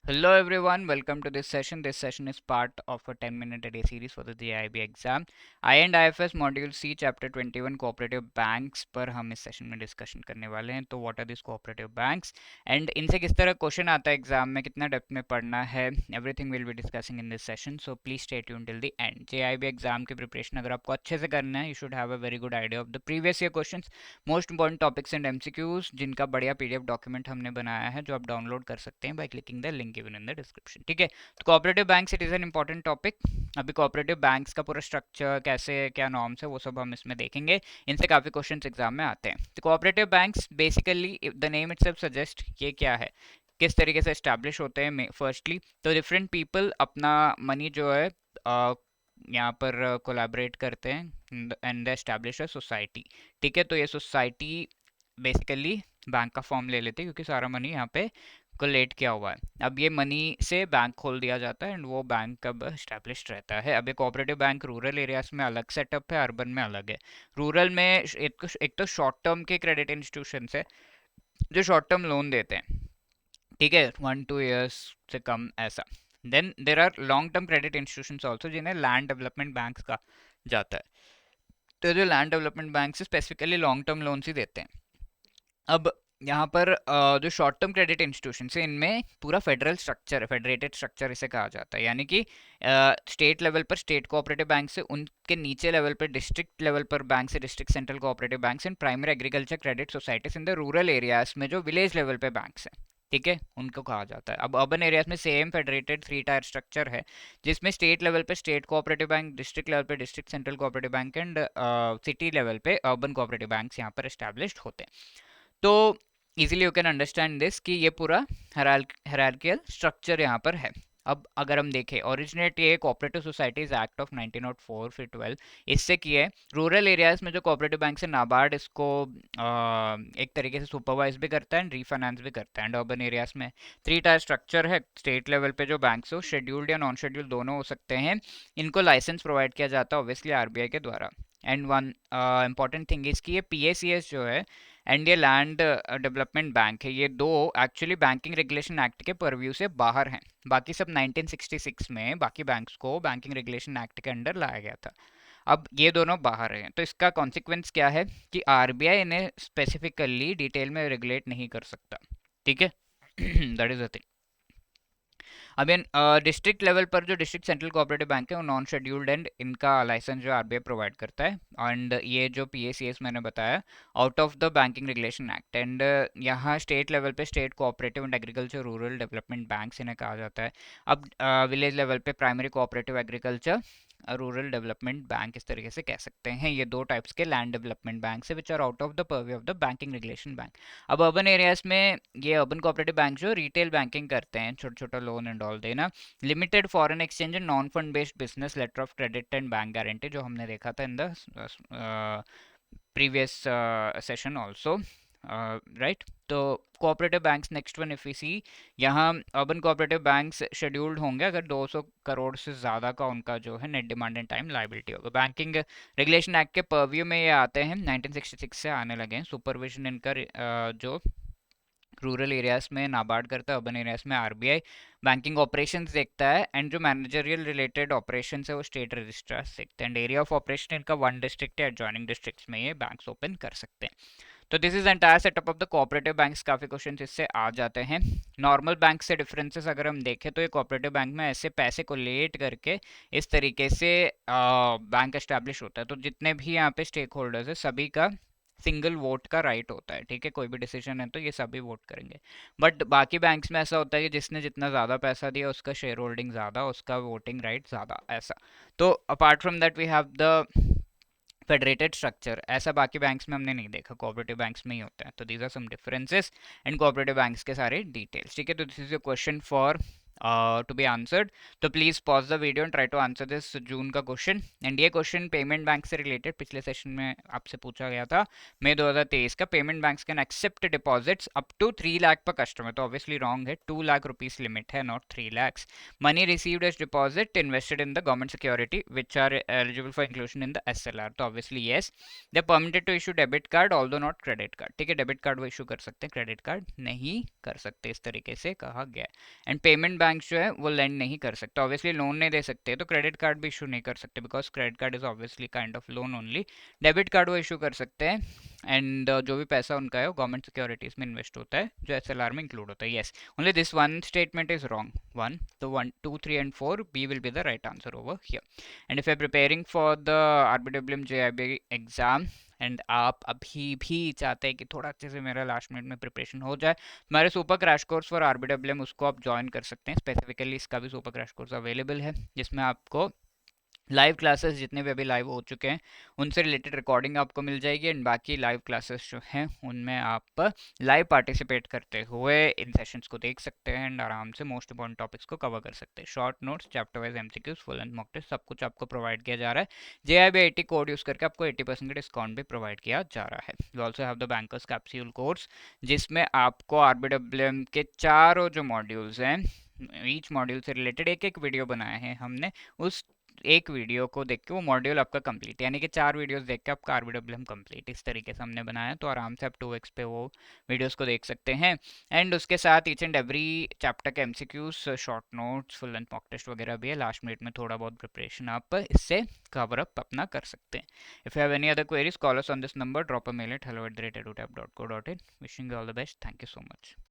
Hello everyone, welcome to this session. This session is part of a 10-minute a day series for the JIB exam. I and IFS Module C Chapter 21 Cooperative Banks पर हम इस session में discussion करने वाले हैं. तो what are this cooperative banks and इनसे किस तरह क्वेश्चन आता है एग्जाम में, कितना डेप्थ में पढ़ना है, everything will be discussing in this session. So please stay tune till the end. JIB exam की प्रिपरेशन अगर आपको अच्छे से करना है, you should have a very good idea of the previous year questions, most important topics and MCQs, जिनका बढ़िया PDF document हमने बनाया है जो आप डाउनलोड कर सकते हैं by clicking the link given in the description. ठीक है, तो cooperative banks it is an important topic. अभी कोऑपरेटिव बैंक्स का पूरा स्ट्रक्चर कैसे, क्या नॉर्म्स है, वो सब हम इसमें देखेंगे. इनसे काफी क्वेश्चंस एग्जाम में आते हैं. तो cooperative banks basically the name itself suggest, ये क्या है, किस तरीके से एस्टैब्लिश होते हैं. फर्स्टली तो डिफरेंट पीपल अपना मनी जो है यहाँ पर कोलैबोरेट करते हैं and they establish a society. ठीक है, तो ये सोसाइटी बेसिकली बैंक का फॉर्म ले लेते हैं क्योंकि सारा मनी यहाँ पे कोलेट किया हुआ है. अब ये मनी से बैंक खोल दिया जाता है एंड वो बैंक अब एस्टैब्लिश्ड रहता है. अब ये कोऑपरेटिव बैंक रूरल एरियाज में अलग सेटअप है, अर्बन में अलग है. रूरल में एक तो शॉर्ट टर्म के क्रेडिट इंस्टीट्यूशन है जो शॉर्ट टर्म लोन देते हैं. ठीक है, 1-2 years से कम ऐसा. Then there are long term credit institution also जिन्हें लैंड डेवलपमेंट बैंक का जाता है. तो जो लैंड डेवलपमेंट बैंक से स्पेसिफिकली लॉन्ग टर्म लोन ही देते हैं. अब यहाँ पर जो शॉर्ट टर्म क्रेडिट इंस्टीट्यूशन है इनमें पूरा फेडरल स्ट्रक्चर है, फेडरेटेड स्ट्रक्चर इसे कहा जाता है. यानी कि स्टेट लेवल पर स्टेट कोऑपरेटिव बैंक से, उनके नीचे लेवल पर डिस्ट्रिक्ट लेवल पर बैंक से district central cooperative bank and primary agriculture credit societies in the rural areas में जो विलेज लेवल पे बैंक्स हैं. ठीक है, उनको कहा जाता है. अब अर्बन एरियाज में सेम फेडरेटेड 3 टायर स्ट्रक्चर है जिसमें स्टेट लेवल पे state cooperative bank, district level पे district central cooperative bank and city level पे अर्बन कोऑपरेटिव बैंक यहाँ पर एस्टैब्लिश्ड होते हैं. तो easily you can understand this कि ये पूरा हायरार्कियल स्ट्रक्चर यहाँ पर है. अब अगर हम देखें, ओरिजिनेट ये कोऑपरेटिव सोसाइटीज एक्ट ऑफ 1904 फिर 12 इससे किए. रूरल एरियाज में जो कोऑपरेटिव बैंक से नाबार्ड इसको एक तरीके से सुपरवाइज भी करता है एंड रीफाइनेंस भी करता है. एंड अर्बन एरियाज में 3 टायर स्ट्रक्चर है. स्टेट लेवल पे जो बैंक्स हो, शेड्यूल्ड या नॉन शेड्यूल्ड दोनों हो सकते हैं. इनको लाइसेंस प्रोवाइड किया जाता है ऑब्वियसली आरबीआई के द्वारा. एंड वन इंपॉर्टेंट थिंग इसकी ये पीएसीएस जो है एंड ये लैंड डेवलपमेंट बैंक है, ये दो एक्चुअली बैंकिंग रेगुलेशन एक्ट के परव्यू से बाहर हैं. बाकी सब 1966 में बाकी बैंक्स को बैंकिंग रेगुलेशन एक्ट के अंडर लाया गया था. अब ये दोनों बाहर हैं, तो इसका कॉन्सिक्वेंस क्या है कि आरबीआई इन्हें स्पेसिफिकली डिटेल में रेगुलेट नहीं कर सकता. ठीक है, दैट इज द थिंग. अब इन डिस्ट्रिक्ट लेवल पर जो डिस्ट्रिक्ट सेंट्रल कोऑपरेटिव बैंक है वो नॉन शेड्यूल्ड एंड इनका लाइसेंस जो आरबीआई प्रोवाइड करता है. एंड ये जो पीएसीएस मैंने बताया out of the banking regulation act. And यहाँ स्टेट लेवल पे state cooperative and agriculture rural development banks इन्हें कहा जाता है. अब विलेज लेवल पे primary cooperative agriculture rural development bank इस तरीके से कह सकते हैं. ये दो टाइप्स के लैंड डेवलपमेंट बैंक है which are out of the purview of the banking regulation bank. अब अर्बन एरियाज में ये अर्बन कोऑपरेटिव बैंक जो रिटेल बैंकिंग करते हैं, छोटा छोटा लोन एंड ऑल देना, limited foreign exchange and non fund based business letter of credit and bank guarantee जो हमने देखा था in the previous session also. Right, तो cooperative banks next one if we see, यहाँ अर्बन कोऑपरेटिव बैंक्स शेड्यूल्ड होंगे अगर 200 करोड़ से ज़्यादा का उनका जो है net demand and time liability होगा. बैंकिंग रेगुलेशन एक्ट के परव्यू में ये आते हैं, 1966 से आने लगे हैं. सुपरविजन इनका जो रूरल एरियाज में नाबार्ड करता है, अर्बन एरियाज में आरबीआई बैंकिंग ऑपरेशंस देखता है. एंड जो मैनेजरियल रिलेटेड ऑपरेशंस है वो स्टेट रजिस्ट्रार्स देखते हैं. एंड एरिया ऑफ ऑपरेशन इनका 1 डिस्ट्रिक्ट या एडजॉइनिंग डिस्ट्रिक्ट्स में ये बैंक्स ओपन कर सकते हैं. तो this is entire setup of the cooperative banks. काफी क्वेश्चन इससे आ जाते हैं. नॉर्मल बैंक से डिफरेंसेस अगर हम देखें तो ये कोऑपरेटिव बैंक में ऐसे पैसे को लेट करके इस तरीके से बैंक एस्टैब्लिश होता है. तो जितने भी यहाँ पे स्टेक होल्डर्स है सभी का सिंगल वोट का राइट होता है. ठीक है, कोई भी डिसीजन है तो ये सभी वोट करेंगे. बट बाकी बैंक्स में ऐसा होता है कि जिसने जितना ज़्यादा पैसा दिया उसका शेयर होल्डिंग ज़्यादा, उसका वोटिंग राइट ज़्यादा ऐसा. तो apart from that we have the federated structure. ऐसा बाकी बैंक्स में हमने नहीं देखा, कोऑपरेटिव बैंक्स में ही होता है. तो these are some differences in cooperative banks के सारे डिटेल्स. ठीक है, तो this is your question for to be answered. तो please pause the video and try to answer this June का क्वेश्चन। एंड ये क्वेश्चन पेमेंट बैंक से related पिछले सेशन में आपसे पूछा गया था, मई 2023 का। Payment banks can accept deposits up to 3 lakh per customer, तो ऑब्वियसली रॉन्ग है, 2 लाख रुपीस लिमिट है, not 3 lakhs. Money received as deposit invested in the government security which are eligible for inclusion in the SLR, तो obviously yes. They permitted to issue debit card although not credit card, ठीक है, debit card वो issue कर सकते हैं, credit card नहीं कर सकते, इस तरीके से कहा गया है. एंड पेमेंट बैंक जो है वो लेंड नहीं कर सकते, ऑब्वियसली लोन नहीं दे सकते, तो क्रेडिट कार्ड भी इशू नहीं कर सकते because credit card is obviously kind of loan only. Debit card वो इशू कर सकते हैं. एंड जो भी पैसा उनका है वो गवर्नमेंट सिक्योरिटीज में इन्वेस्ट होता है जो SLR में इंक्लूड होता है. Yes, only this one statement is wrong. One तो 1 2 3 and 4 B will be the right answer over here. And if you're preparing for the RBWM JIB exam and आप अभी भी चाहते हैं कि थोड़ा अच्छे से मेरा लास्ट मिनट में प्रिपरेशन हो जाए, हमारे super crash course for RBWM उसको आप ज्वाइन कर सकते हैं. स्पेसिफिकली इसका भी सुपर क्रैश कोर्स अवेलेबल है जिसमें आपको लाइव क्लासेस जितने भी अभी लाइव हो चुके हैं उनसे रिलेटेड रिकॉर्डिंग आपको मिल जाएगी. एंड बाकी लाइव क्लासेस जो हैं उनमें आप लाइव पार्टिसिपेट करते हुए इन सेशंस को देख सकते हैं एंड आराम से मोस्ट इंपॉर्टेंट टॉपिक्स को कवर कर सकते हैं. Short notes, chapter wise MCQs, full and mock test, सब कुछ आपको प्रोवाइड किया जा रहा है. JIB 80 कोड यूज़ करके आपको 80% का डिस्काउंट भी प्रोवाइड किया जा रहा है. We also have the bankers capsule course जिसमें आपको RBWM के चारों जो मॉड्यूल्स हैं, ईच मॉड्यूल से रिलेटेड एक एक वीडियो बनाए हैं हमने. उस एक वीडियो को देख के वो मॉड्यूल आपका कंप्लीट, यानी कि 4 वीडियोस देख के आपका RBWM कंप्लीट, इस तरीके से हमने बनाया. तो आराम से आप 2x पे वो वीडियोस को देख सकते हैं. एंड उसके साथ ईच एंड एवरी चैप्टर के MCQs, short notes, full and mock test वगैरह भी है. लास्ट मिनट में थोड़ा बहुत प्रिपरेशन आप इससे कवर अप अपना कर सकते हैं. If you have any other queries call us on this number, drop a mail at hello@edutap.co.in. Wishing you all the best. Thank you so much.